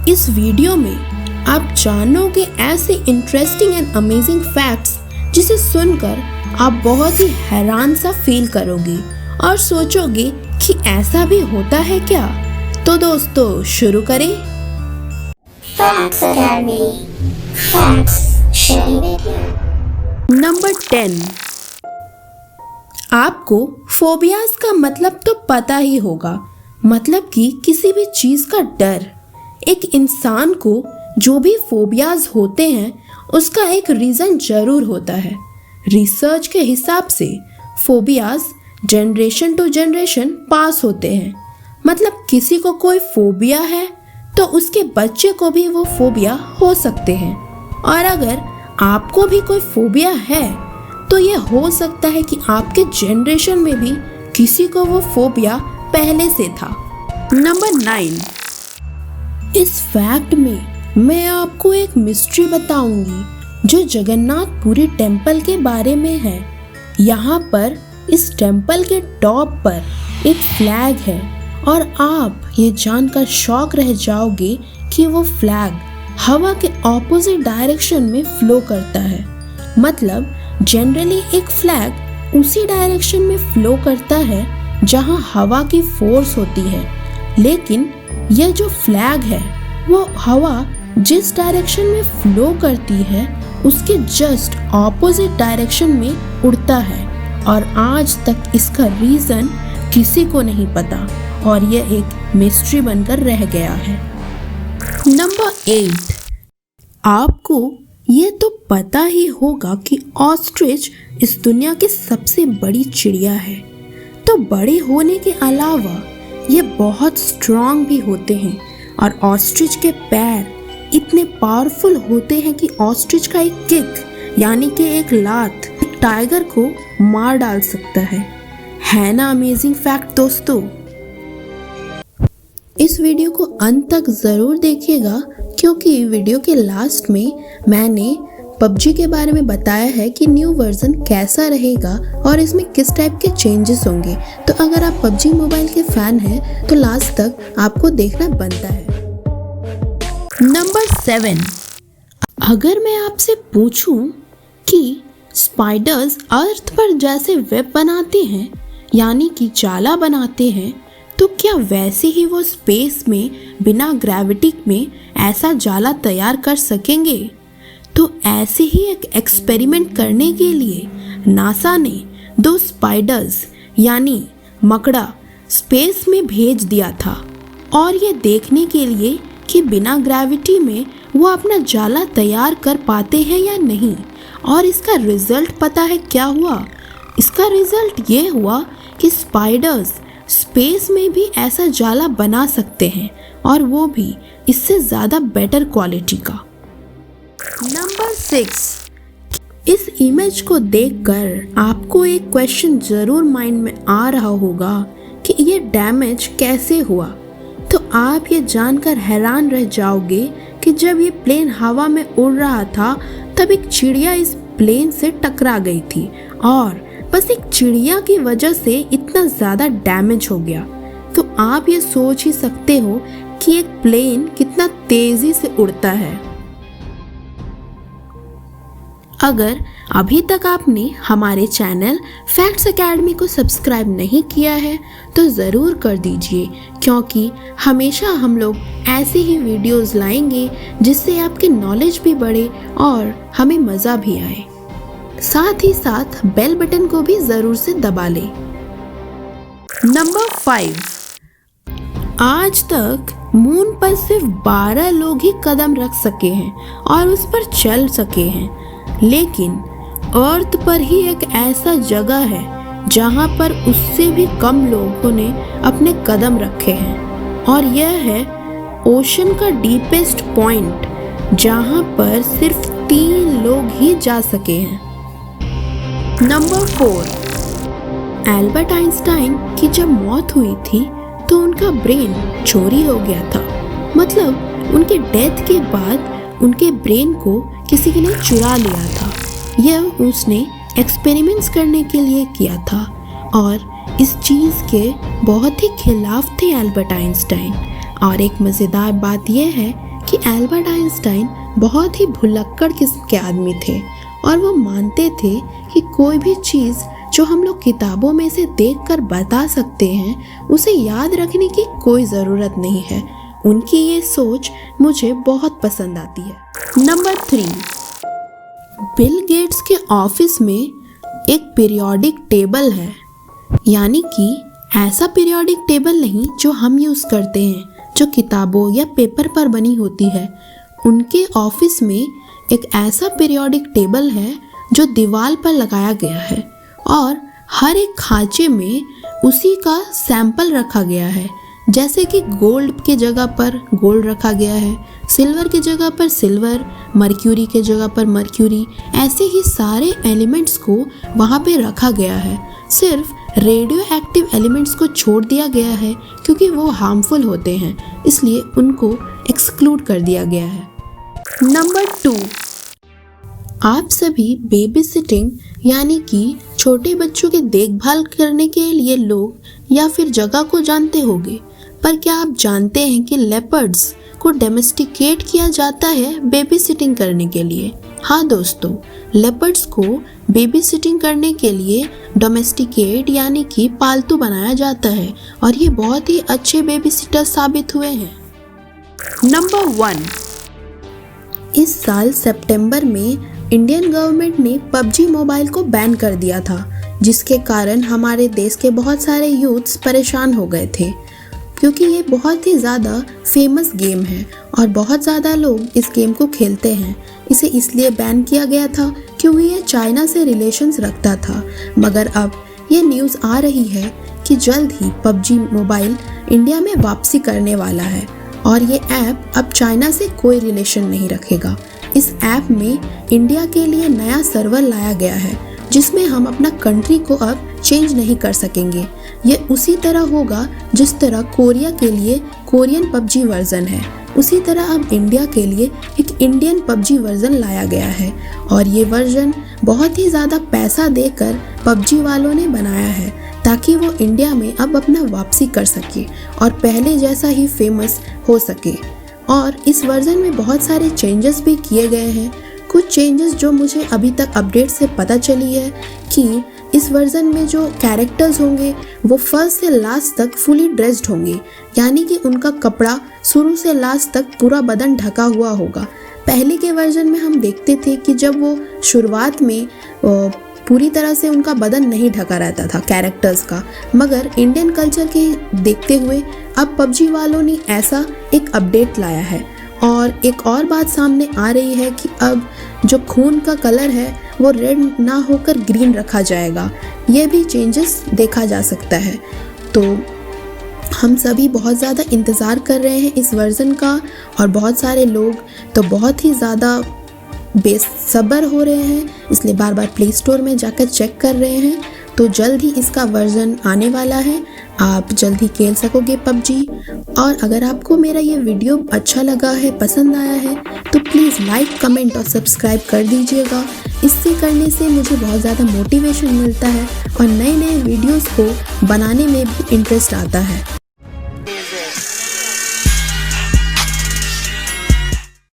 इस वीडियो में आप जानोगे ऐसे इंटरेस्टिंग एंड अमेजिंग फैक्ट्स जिसे सुनकर आप बहुत ही हैरान सा फील करोगे और सोचोगे कि ऐसा भी होता है क्या। तो दोस्तों शुरू करें। Facts Academy. Facts sharing with you. Number 10। आपको फोबियाज का मतलब तो पता ही होगा, मतलब कि किसी भी चीज का डर। एक इंसान को जो भी फोबियाज होते हैं उसका एक रीजन जरूर होता है। रिसर्च के हिसाब से phobias generation to generation pass होते हैं, मतलब किसी को कोई फोबिया है तो उसके बच्चे को भी वो फोबिया हो सकते हैं। और अगर आपको भी कोई फोबिया है तो ये हो सकता है कि आपके जनरेशन में भी किसी को वो फोबिया पहले से था। नंबर 9। इस फैक्ट में मैं आपको एक मिस्ट्री बताऊंगी जो जगन्नाथपुरी टेम्पल के बारे में है। यहाँ पर इस टेम्पल के टॉप पर एक फ्लैग है और आप ये जानकर शॉक रह जाओगे कि वो फ्लैग हवा के ऑपोजिट डायरेक्शन में फ्लो करता है। मतलब जनरली एक फ्लैग उसी डायरेक्शन में फ्लो करता है जहाँ हवा की फोर्स होती है, लेकिन यह जो फ्लैग है वो हवा जिस डायरेक्शन में फ्लो करती है उसके जस्ट ऑपोजिट डायरेक्शन में उड़ता है। और आज तक इसका रीजन किसी को नहीं पता और यह एक मिस्ट्री बनकर रह गया है। नंबर 8। आपको ये तो पता ही होगा कि ऑस्ट्रिच इस दुनिया की सबसे बड़ी चिड़िया है। तो बड़े होने के अलावा ये बहुत स्ट्रांग भी होते हैं और ऑस्ट्रिच के पैर इतने पावरफुल होते हैं कि ऑस्ट्रिच का एक किक यानी कि एक लात एक टाइगर को मार डाल सकता है ना अमेजिंग फैक्ट दोस्तों। इस वीडियो को अंत तक ज़रूर देखिएगा क्योंकि वीडियो के लास्ट में मैंने PUBG के बारे में बताया है कि न्यू वर्जन कैसा रहेगा और इसमें किस टाइप के चेंजेस होंगे। तो अगर आप PUBG मोबाइल के फैन हैं तो लास्ट तक आपको देखना बनता है। नंबर 7। अगर मैं आपसे पूछूं कि स्पाइडर्स अर्थ पर जैसे वेब बनाते हैं यानी कि जाला बनाते हैं, तो क्या वैसे ही वो स्पेस में बिना ग्रेविटी में ऐसा जाला तैयार कर सकेंगे? तो ऐसे ही एक एक्सपेरिमेंट करने के लिए नासा ने 2 स्पाइडर्स यानी मकड़ा स्पेस में भेज दिया था और ये देखने के लिए कि बिना ग्रेविटी में वो अपना जाला तैयार कर पाते हैं या नहीं। और इसका रिजल्ट पता है क्या हुआ? इसका रिजल्ट ये हुआ कि स्पाइडर्स स्पेस में भी ऐसा जाला बना सकते हैं और वो भी इससे ज़्यादा बेटर क्वालिटी का। नंबर 6। इस इमेज को देखकर आपको एक क्वेश्चन ज़रूर माइंड में आ रहा होगा कि ये डैमेज कैसे हुआ। तो आप ये जानकर हैरान रह जाओगे कि जब ये प्लेन हवा में उड़ रहा था तब एक चिड़िया इस प्लेन से टकरा गई थी और बस एक चिड़िया की वजह से इतना ज़्यादा डैमेज हो गया। तो आप ये सोच ही सकते हो कि एक प्लेन कितना तेज़ी से उड़ता है। अगर अभी तक आपने हमारे चैनल फैक्ट्स एकेडमी को सब्सक्राइब नहीं किया है तो ज़रूर कर दीजिए, क्योंकि हमेशा हम लोग ऐसे ही वीडियोस लाएंगे जिससे आपकी नॉलेज भी बढ़े और हमें मज़ा भी आए। साथ ही साथ बेल बटन को भी ज़रूर से दबा लें। नंबर 5। आज तक मून पर सिर्फ 12 लोग ही कदम रख सके हैं और उस पर चल सके हैं, लेकिन अर्थ पर ही एक ऐसा जगह है जहां पर उससे भी कम लोगों ने अपने कदम रखे हैं और यह है ओशन का डीपेस्ट पॉइंट जहां पर सिर्फ 3 लोग ही जा सके हैं। नंबर 4। एल्बर्ट आइंस्टाइन की जब मौत हुई थी तो उनका ब्रेन चोरी हो गया था। मतलब उनके डेथ के बाद उनके ब्रेन को किसी ने चुरा लिया था। यह उसने एक्सपेरिमेंट्स करने के लिए किया था और इस चीज़ के बहुत ही खिलाफ थे एल्बर्ट आइंस्टाइन। और एक मज़ेदार बात यह है कि एल्बर्ट आइंस्टाइन बहुत ही भुलक्कड़ किस्म के आदमी थे और वो मानते थे कि कोई भी चीज़ जो हम लोग किताबों में से देखकर बता सकते हैं उसे याद रखने की कोई ज़रूरत नहीं है। उनकी ये सोच मुझे बहुत पसंद आती है। नंबर 3, बिल गेट्स के ऑफिस में एक पीरियोडिक टेबल है, यानी कि ऐसा पीरियोडिक टेबल नहीं जो हम यूज़ करते हैं, जो किताबों या पेपर पर बनी होती है। उनके ऑफिस में एक ऐसा पीरियोडिक टेबल है जो दीवार पर लगाया गया है और हर एक खांचे में उसी का सैंपल रखा गया है। जैसे कि गोल्ड के जगह पर गोल्ड रखा गया है, सिल्वर की जगह पर सिल्वर, मर्क्यूरी के जगह पर मर्क्यूरी, ऐसे ही सारे एलिमेंट्स को वहाँ पे रखा गया है। सिर्फ रेडियो एक्टिव एलिमेंट्स को छोड़ दिया गया है क्योंकि वो हार्मफुल होते हैं, इसलिए उनको एक्सक्लूड कर दिया गया है। नंबर 2, आप सभी बेबी सिटिंग यानी कि छोटे बच्चों की देखभाल करने के लिए लोग या फिर जगह को जानते होंगे, पर क्या आप जानते हैं कि लेपर्ड्स को डोमेस्टिकेट किया जाता है बेबी सिटिंग करने के लिए? हाँ दोस्तों, लेपर्ड्स को बेबी सिटिंग करने के लिए डोमेस्टिकेट यानी कि पालतू बनाया जाता है और ये बहुत ही अच्छे बेबी सिटर साबित हुए हैं। नंबर 1, इस साल सितंबर में इंडियन गवर्नमेंट ने पबजी मोबाइल को बैन कर दिया था, जिसके कारण हमारे देश के बहुत सारे यूथ्स परेशान हो गए थे क्योंकि ये बहुत ही ज़्यादा फेमस गेम है और बहुत ज़्यादा लोग इस गेम को खेलते हैं। इसे इसलिए बैन किया गया था क्योंकि ये चाइना से रिलेशंस रखता था, मगर अब ये न्यूज़ आ रही है कि जल्द ही पबजी मोबाइल इंडिया में वापसी करने वाला है और ये ऐप अब चाइना से कोई रिलेशन नहीं रखेगा। इस ऐप में इंडिया के लिए नया सर्वर लाया गया है जिसमें हम अपना कंट्री को अब चेंज नहीं कर सकेंगे। ये उसी तरह होगा जिस तरह कोरिया के लिए कोरियन पबजी वर्जन है, उसी तरह अब इंडिया के लिए एक इंडियन पबजी वर्जन लाया गया है और ये वर्जन बहुत ही ज़्यादा पैसा देकर पबजी वालों ने बनाया है ताकि वो इंडिया में अब अपना वापसी कर सके और पहले जैसा ही फेमस हो सके। और इस वर्जन में बहुत सारे चेंजेस भी किए गए हैं। कुछ चेंजेस जो मुझे अभी तक अपडेट से पता चली है कि इस वर्जन में जो कैरेक्टर्स होंगे वो फर्स्ट से लास्ट तक फुली ड्रेस्ड होंगे, यानी कि उनका कपड़ा शुरू से लास्ट तक पूरा बदन ढका हुआ होगा। पहले के वर्जन में हम देखते थे कि जब वो शुरुआत में पूरी तरह से उनका बदन नहीं ढका रहता था कैरेक्टर्स का, मगर इंडियन कल्चर के देखते हुए अब पबजी वालों ने ऐसा एक अपडेट लाया है। और एक और बात सामने आ रही है कि अब जो खून का कलर है वो रेड ना होकर ग्रीन रखा जाएगा। ये भी चेंजेस देखा जा सकता है। तो हम सभी बहुत ज़्यादा इंतज़ार कर रहे हैं इस वर्ज़न का और बहुत सारे लोग तो बहुत ही ज़्यादा बेसब्र हो रहे हैं, इसलिए बार बार प्ले स्टोर में जाकर चेक कर रहे हैं। तो जल्द ही इसका वर्जन आने वाला है, आप जल्द ही खेल सकोगे पबजी। और अगर आपको मेरा ये वीडियो अच्छा लगा है, पसंद आया है, तो प्लीज़ लाइक, कमेंट और सब्सक्राइब कर दीजिएगा। इससे करने से मुझे बहुत ज़्यादा मोटिवेशन मिलता है और नए नए वीडियोस को बनाने में भी इंटरेस्ट आता है।